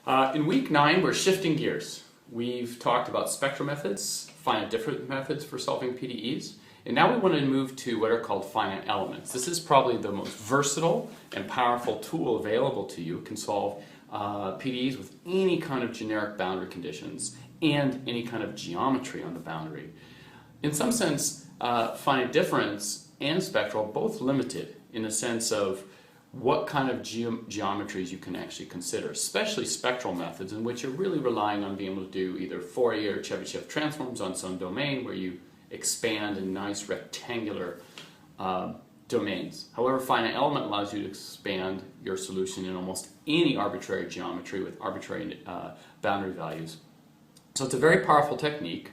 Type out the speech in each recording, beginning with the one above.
In week 9, we're shifting gears. We've talked about spectral methods, finite difference methods for solving PDEs, and now we want to move to what are called finite elements. This is probably the most versatile and powerful tool available to you. It can solve PDEs with any kind of generic boundary conditions and any kind of geometry on the boundary. In some sense, finite difference and spectral are both limited in the sense of what kind of geometries you can actually consider, especially spectral methods in which you're really relying on being able to do either Fourier or Chebyshev transforms on some domain where you expand in nice rectangular domains. However, finite element allows you to expand your solution in almost any arbitrary geometry with arbitrary boundary values. So it's a very powerful technique.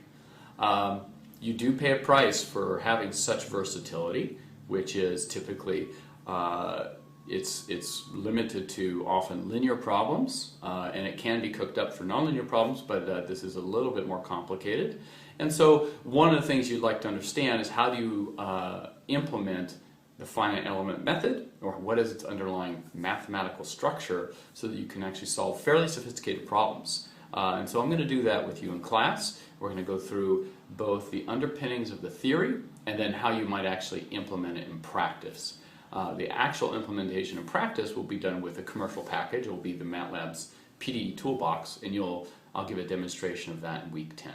You do pay a price for having such versatility, which is typically it's limited to often linear problems, and it can be cooked up for nonlinear problems, but this is a little bit more complicated. And so one of the things you'd like to understand is how do you implement the finite element method, or what is its underlying mathematical structure, so that you can actually solve fairly sophisticated problems. And so I'm going to do that with you in class. We're going to go through both the underpinnings of the theory and then how you might actually implement it in practice. The actual implementation in practice will be done with a commercial package. It will be the MATLAB's PDE toolbox, and I'll give a demonstration of that in week 10.